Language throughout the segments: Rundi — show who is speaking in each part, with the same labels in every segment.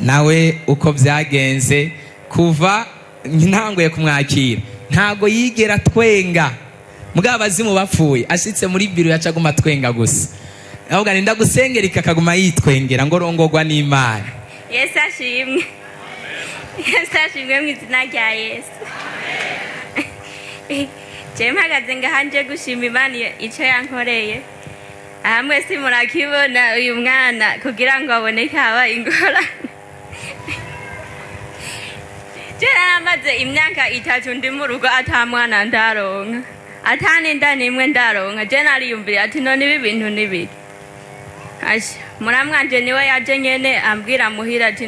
Speaker 1: nawe uko byagenze kuva ntanguye kumwakira ntago yigera twenga mugabo abazimu bapfuye ashitse muri biro yacaguma twenga gusa ahubwo ninda gusengera ikakaguma yitwengera ngo rongorwa n'Imana.
Speaker 2: Yesu ashimwe. Yesu ashimwe mu izina rya Yesu. Je mpagaze ngahanje gushima Imana icyo yankoreye. Hamwe si murakibona uyu mwana kugira ngo aboneke haba ingorane. Amaze imyaka 3 ndi mu rugo atamwana ndaronka atanenda nimwe ndaronka je nariyumvira ati none ibi bintu nibiki asha muramwanje niwe yaje nyene ambwira muhira ati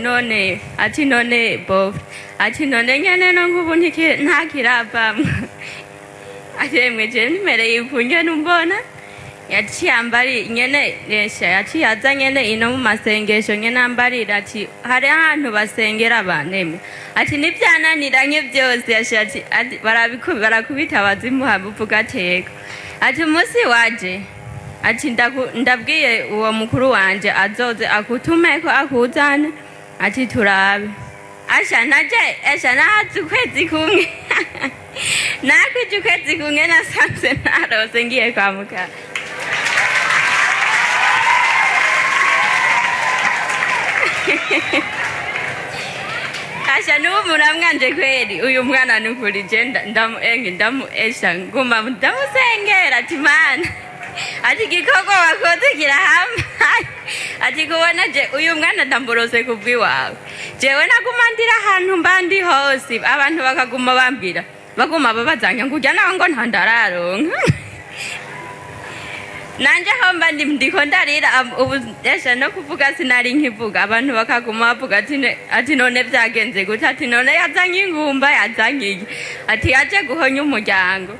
Speaker 2: none bof ati none nyene no nkubu ntakirapamwe atemwe je nimereye ikunye numbona yaciye ambari nyene nesha yaciye aza nyene ino mu masengesho nyene ambarira ati hari ahantu basengera abanemwe ati nivyananiranye byose yashati barakubita abazimu habuvuga ateka ati umunsi waje ati ndabwiye uwo mukuru wanje azoze akutumeko akuzane ati turabe asha nahaze ukwezi kumwe nakwije ukwezi kumwe nasanze narose ngiye kwa muganga. Asha nubu muramwanje kweli uyu mwana nukuri je ndamuesha nguma ndamusengera ati mana ati gikoko wakoze kirahama ati kubona je uyu mwana ndamborose kubwiwawe jewe nagumandira ahantu mbandi hose abantu bakaguma bambwira baguma babazanya ngujya nawe ngo ntandararonka nanje homba ndiko ndarira ubu esha no kuvuga sinari nkivuga abantu bakaguma bavuga ati none byagenze gute ati none yazanye ingumba yazanye iki ati yaje guhonya umuryango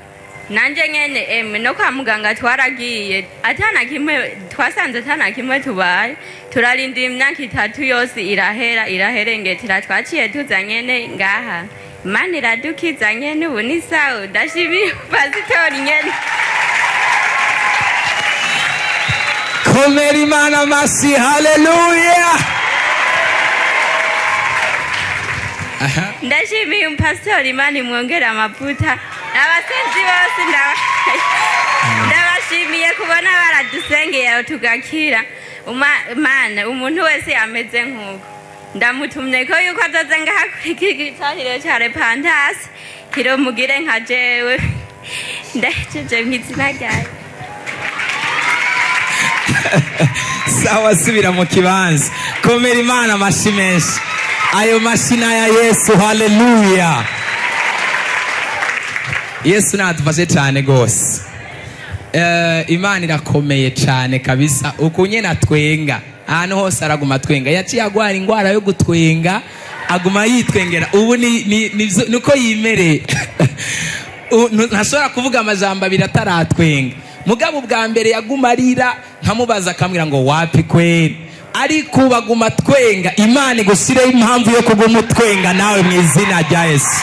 Speaker 2: nanje nyene no kwa muganga twaragiye atana kimwe twasanze atana kimwe tubaye turarinda imyaka 3 yose iraherengetira twaciye tuzanye ngaha Imana iradukiza nyene ubu ni sawa ndashimiye pasitori nyene.
Speaker 1: Komera Imana amasi, haleluya.
Speaker 2: Ndashimiye pastori Imana imwongera amavuta abasenzi bose ndabashimiye kubona baradusengeye tugakira Imana umuntu wese ameze nkuko ndamutumye ko yuko azaza ngaha kwikigitahiro cya repentance kiro mugire nka jewe ndahejeje mu izina ryawe.
Speaker 1: Sawa, subira mu kibanza. Komera Imana amashi menshi. Ayo mashina ya Yesu, haleluya. Yesu natufashe cyane gose. Imana irakomeye cyane kabisa. Ukunye natwenga ahantu hose araguma twenga. Yaciye agwara ingwara yo gutwenga aguma yitwengera. Ubu nuko yimereye. Ntashobora kuvuga amajambo abiri ataratwenga. Mugabo bwa mbere yaguma arira nkamubaza akamwira ngo wapi kweri, ariko baguma twenga. Imana igushireho impamvu yo kuguma twenga nawe mu izina rya Yesu.